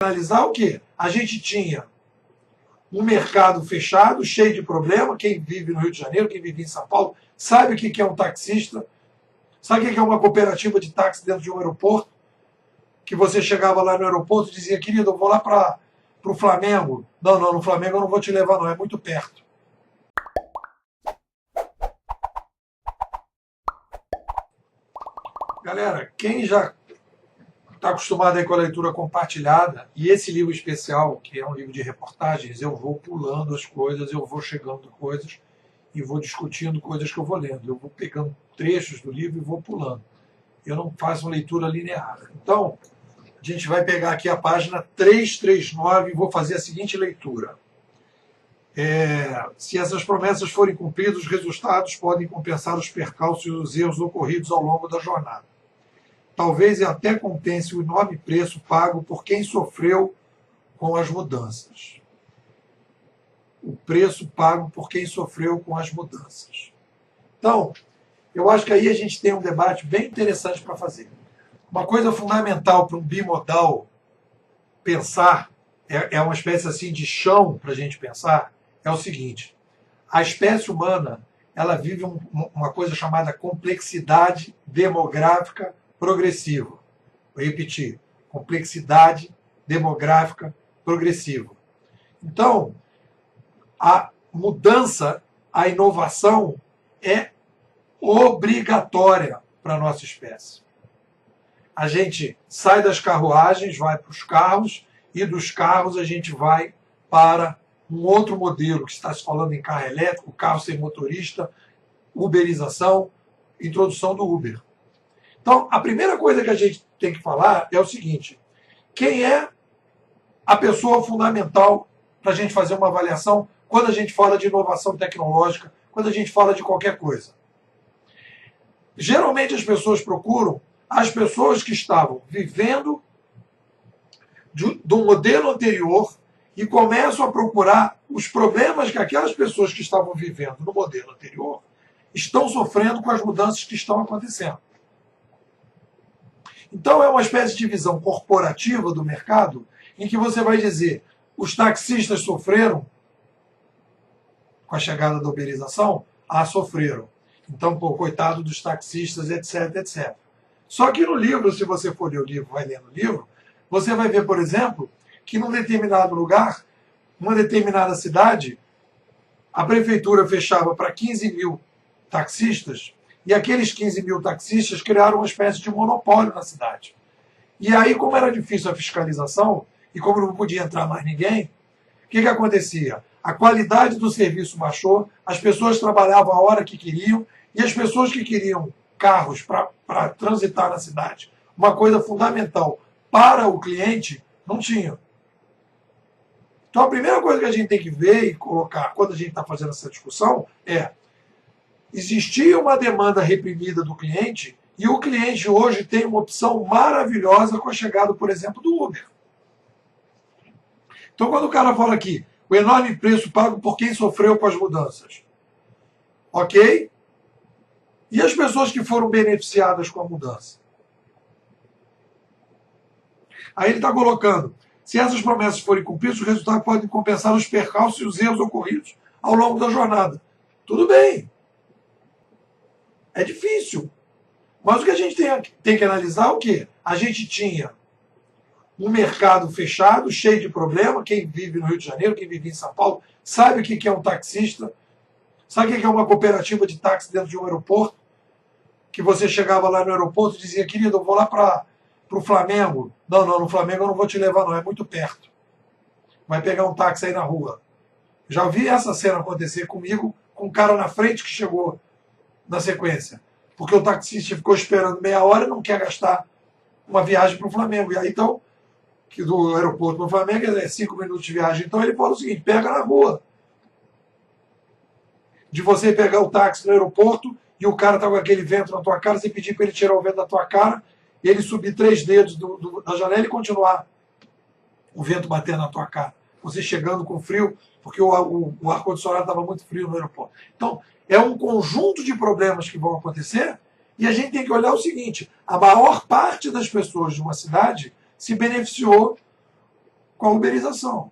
Analisar o quê? A gente tinha um mercado fechado, cheio de problema. Quem vive no Rio de Janeiro, quem vive em São Paulo, sabe o que é um taxista, sabe o que é uma cooperativa de táxi dentro de um aeroporto, que você chegava lá no aeroporto e dizia, querido, eu vou lá para o Flamengo. Não, no Flamengo eu não vou te levar não, é muito perto. Galera, quem já está acostumado aí com a leitura compartilhada, e esse livro especial, que é um livro de reportagens, eu vou pulando as coisas, eu vou chegando a coisas e vou discutindo coisas que eu vou lendo. Eu vou pegando trechos do livro e vou pulando. Eu não faço uma leitura linear. Então, a gente vai pegar aqui a página 339 e vou fazer a seguinte leitura. Se essas promessas forem cumpridas, os resultados podem compensar os percalços e os erros ocorridos ao longo da jornada. Talvez até compense o enorme preço pago por quem sofreu com as mudanças. O preço pago por quem sofreu com as mudanças. Então, eu acho que aí a gente tem um debate bem interessante para fazer. Uma coisa fundamental para um bimodal pensar, é uma espécie assim de chão para a gente pensar, é o seguinte: a espécie humana ela vive uma coisa chamada complexidade demográfica progressiva. Vou repetir: complexidade demográfica progressiva. Então, a mudança, a inovação é obrigatória para a nossa espécie. A gente sai das carruagens, vai para os carros, e dos carros a gente vai para um outro modelo, que está se falando em carro elétrico, carro sem motorista, uberização, introdução do Uber. Então, a primeira coisa que a gente tem que falar é o seguinte: quem é a pessoa fundamental para a gente fazer uma avaliação quando a gente fala de inovação tecnológica, quando a gente fala de qualquer coisa? Geralmente as pessoas procuram as pessoas que estavam vivendo do modelo anterior e começam a procurar os problemas que aquelas pessoas que estavam vivendo no modelo anterior estão sofrendo com as mudanças que estão acontecendo. Então é uma espécie de visão corporativa do mercado em que você vai dizer: os taxistas sofreram com a chegada da uberização? Sofreram. Então, coitado dos taxistas, etc, etc. Só que no livro, se você for ler o livro, vai lendo o livro, você vai ver, por exemplo, que num determinado lugar, numa determinada cidade, a prefeitura fechava para 15 mil taxistas, e aqueles 15 mil taxistas criaram uma espécie de monopólio na cidade. E aí, como era difícil a fiscalização, e como não podia entrar mais ninguém, o que acontecia? A qualidade do serviço baixou, as pessoas trabalhavam a hora que queriam, e as pessoas que queriam carros para transitar na cidade, uma coisa fundamental para o cliente, não tinham. Então a primeira coisa que a gente tem que ver e colocar quando a gente está fazendo essa discussão é: existia uma demanda reprimida do cliente, e o cliente hoje tem uma opção maravilhosa com a chegada, por exemplo, do Uber. Então quando o cara fala aqui, o enorme preço pago por quem sofreu com as mudanças. Ok? E as pessoas que foram beneficiadas com a mudança? Aí ele está colocando: se essas promessas forem cumpridas, os resultados podem compensar os percalços e os erros ocorridos ao longo da jornada. Tudo bem. É difícil. Mas o que a gente tem que analisar é o quê? A gente tinha um mercado fechado, cheio de problema. Quem vive no Rio de Janeiro, quem vive em São Paulo, sabe o que é um taxista, sabe o que é uma cooperativa de táxi dentro de um aeroporto, que você chegava lá no aeroporto e dizia: querido, eu vou lá para o Flamengo. Não, no Flamengo eu não vou te levar não, é muito perto. Vai pegar um táxi aí na rua. Já vi essa cena acontecer comigo, com um cara na frente que chegou na sequência. Porque o taxista ficou esperando meia hora e não quer gastar uma viagem para o Flamengo. E aí, então, que do aeroporto para o Flamengo é 5 minutos de viagem. Então ele fala o seguinte: pega na rua. De você pegar o táxi no aeroporto e o cara tá com aquele vento na tua cara, você pedir para ele tirar o vento da tua cara, e ele subir 3 dedos da janela e continuar o vento batendo na tua cara. Você chegando com frio, porque o ar-condicionado estava muito frio no aeroporto. Então, é um conjunto de problemas que vão acontecer, e a gente tem que olhar o seguinte: a maior parte das pessoas de uma cidade se beneficiou com a uberização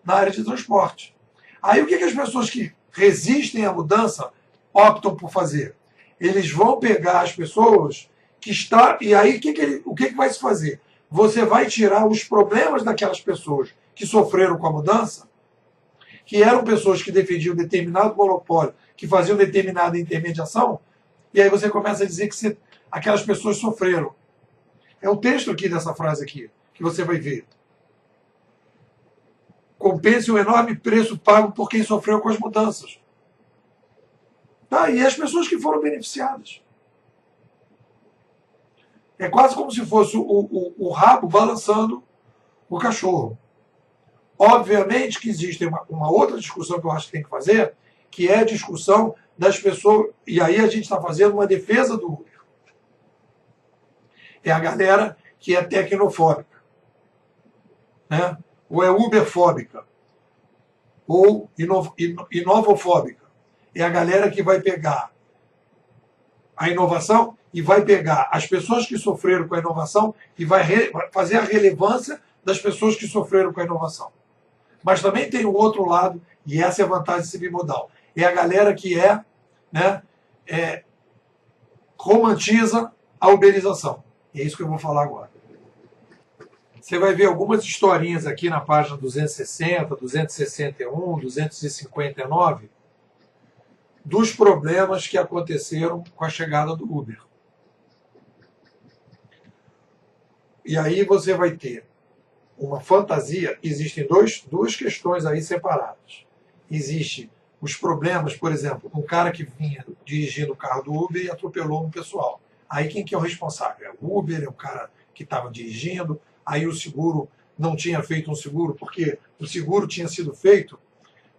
na área de transporte. Aí o que as pessoas que resistem à mudança optam por fazer? Eles vão pegar as pessoas que estão... E aí o que vai se fazer? Você vai tirar os problemas daquelas pessoas que sofreram com a mudança, que eram pessoas que defendiam determinado monopólio, que faziam determinada intermediação, e aí você começa a dizer que aquelas pessoas sofreram. É o texto aqui dessa frase aqui, que você vai ver. Compense o enorme preço pago por quem sofreu com as mudanças. Tá? E as pessoas que foram beneficiadas. É quase como se fosse o rabo balançando o cachorro. Obviamente que existe uma outra discussão que eu acho que tem que fazer, que é a discussão das pessoas, e aí a gente está fazendo uma defesa do Uber. É a galera que é tecnofóbica, né? Ou é uberfóbica, ou inovofóbica. É a galera que vai pegar a inovação e vai pegar as pessoas que sofreram com a inovação e vai fazer a relevância das pessoas que sofreram com a inovação. Mas também tem o outro lado, e essa é a vantagem ser bimodal. É a galera que romantiza a uberização. E é isso que eu vou falar agora. Você vai ver algumas historinhas aqui na página 260, 261, 259, dos problemas que aconteceram com a chegada do Uber. E aí você vai ter uma fantasia. Existem duas questões aí separadas. Existe os problemas, por exemplo, um cara que vinha dirigindo o carro do Uber e atropelou um pessoal. Aí quem que é o responsável? É o Uber, é o cara que estava dirigindo, aí o seguro não tinha feito um seguro, porque o seguro tinha sido feito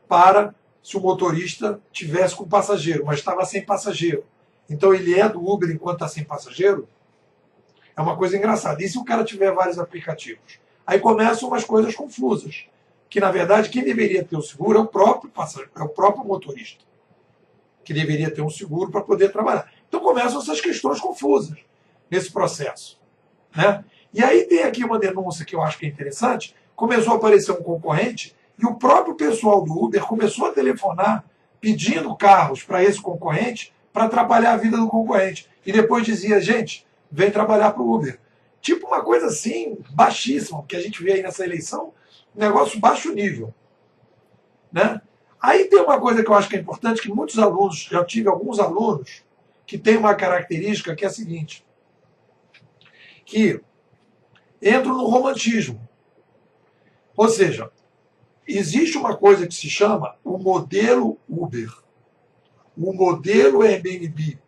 para se o motorista tivesse com passageiro, mas estava sem passageiro. Então ele é do Uber enquanto está sem passageiro? É uma coisa engraçada. E se o cara tiver vários aplicativos? Aí começam umas coisas confusas. Que, na verdade, quem deveria ter o seguro é o próprio passageiro, é o próprio motorista. Que deveria ter um seguro para poder trabalhar. Então começam essas questões confusas nesse processo, né? E aí tem aqui uma denúncia que eu acho que é interessante. Começou a aparecer um concorrente e o próprio pessoal do Uber começou a telefonar pedindo carros para esse concorrente para atrapalhar a vida do concorrente. E depois dizia, gente, vem trabalhar para o Uber. Tipo uma coisa assim, baixíssima, que a gente vê aí nessa eleição, um negócio baixo nível, né? Aí tem uma coisa que eu acho que é importante, que muitos alunos, já tive alguns alunos, que tem uma característica que é a seguinte, que entram no romantismo. Ou seja, existe uma coisa que se chama o modelo Uber, o modelo Airbnb,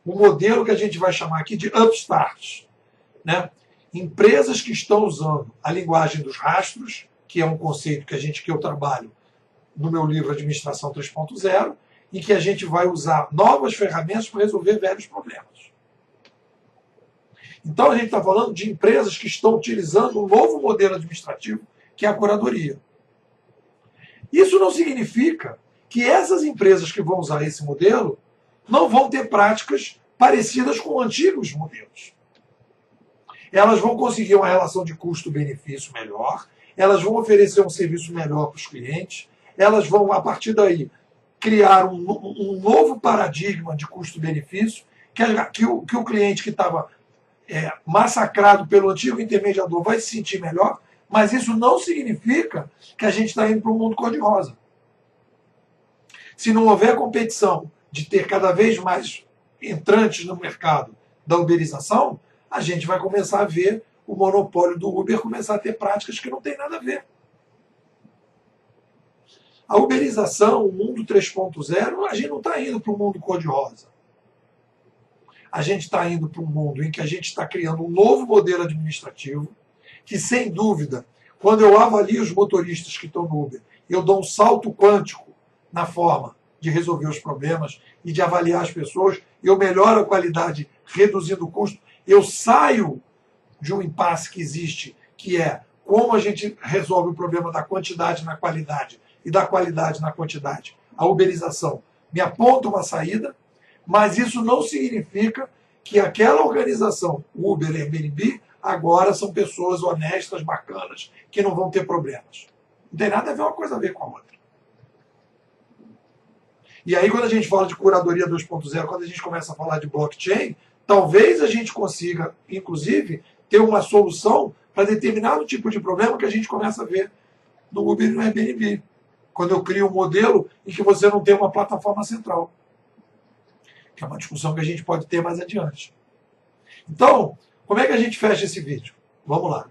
o modelo que a gente vai chamar aqui de upstart, né? Empresas que estão usando a linguagem dos rastros, que é um conceito que eu trabalho no meu livro Administração 3.0, e que a gente vai usar novas ferramentas para resolver velhos problemas. Então a gente está falando de empresas que estão utilizando um novo modelo administrativo, que é a curadoria. Isso não significa que essas empresas que vão usar esse modelo não vão ter práticas parecidas com antigos modelos. Elas vão conseguir uma relação de custo-benefício melhor, elas vão oferecer um serviço melhor para os clientes, elas vão, a partir daí, criar um novo paradigma de custo-benefício, que o cliente que estava massacrado pelo antigo intermediador vai se sentir melhor, mas isso não significa que a gente está indo para um mundo cor-de-rosa. Se não houver competição de ter cada vez mais entrantes no mercado da uberização, a gente vai começar a ver o monopólio do Uber começar a ter práticas que não tem nada a ver. A uberização, o mundo 3.0, a gente não está indo para um mundo cor-de-rosa. A gente está indo para um mundo em que a gente está criando um novo modelo administrativo, que, sem dúvida, quando eu avalio os motoristas que estão no Uber, eu dou um salto quântico na forma de resolver os problemas e de avaliar as pessoas, eu melhoro a qualidade reduzindo o custo, eu saio de um impasse que existe, que é como a gente resolve o problema da quantidade na qualidade e da qualidade na quantidade. A uberização me aponta uma saída, mas isso não significa que aquela organização, Uber e Airbnb, agora são pessoas honestas, bacanas, que não vão ter problemas. Não tem nada a ver uma coisa a ver com a outra. E aí, quando a gente fala de curadoria 2.0, quando a gente começa a falar de blockchain, talvez a gente consiga, inclusive, ter uma solução para determinado tipo de problema que a gente começa a ver no Uber e no Airbnb. Quando eu crio um modelo em que você não tem uma plataforma central. Que é uma discussão que a gente pode ter mais adiante. Então, como é que a gente fecha esse vídeo? Vamos lá.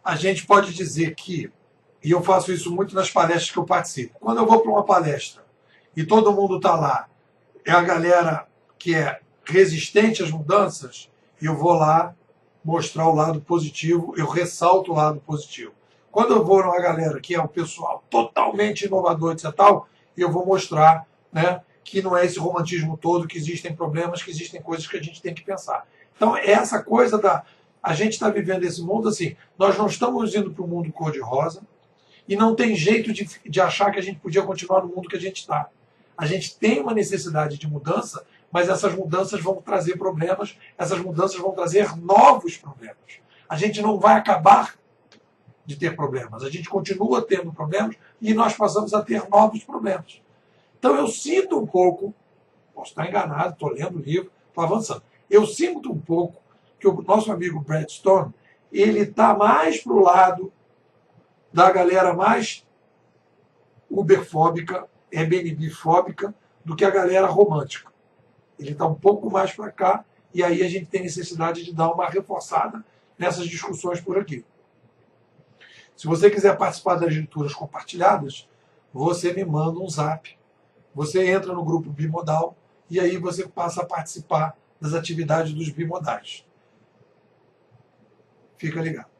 A gente pode dizer que, e eu faço isso muito nas palestras que eu participo, quando eu vou para uma palestra e todo mundo está lá, é a galera que é resistente às mudanças, e eu vou lá mostrar o lado positivo, eu ressalto o lado positivo. Quando eu vou numa galera que é o pessoal totalmente inovador, etc. tal, eu vou mostrar, né, que não é esse romantismo todo, que existem problemas, que existem coisas que a gente tem que pensar. Então, é essa coisa da... A gente está vivendo esse mundo assim, nós não estamos indo para o mundo cor-de-rosa, e não tem jeito de achar que a gente podia continuar no mundo que a gente está. A gente tem uma necessidade de mudança, mas essas mudanças vão trazer problemas, essas mudanças vão trazer novos problemas. A gente não vai acabar de ter problemas, a gente continua tendo problemas e nós passamos a ter novos problemas. Então eu sinto um pouco, posso estar enganado, estou lendo o livro, estou avançando, eu sinto um pouco que o nosso amigo Brad Stone, ele está mais para o lado da galera mais uberfóbica, Airbnb-fóbica, do que a galera romântica. Ele está um pouco mais para cá, e aí a gente tem necessidade de dar uma reforçada nessas discussões por aqui. Se você quiser participar das leituras compartilhadas, você me manda um zap. Você entra no grupo bimodal e aí você passa a participar das atividades dos bimodais. Fica ligado.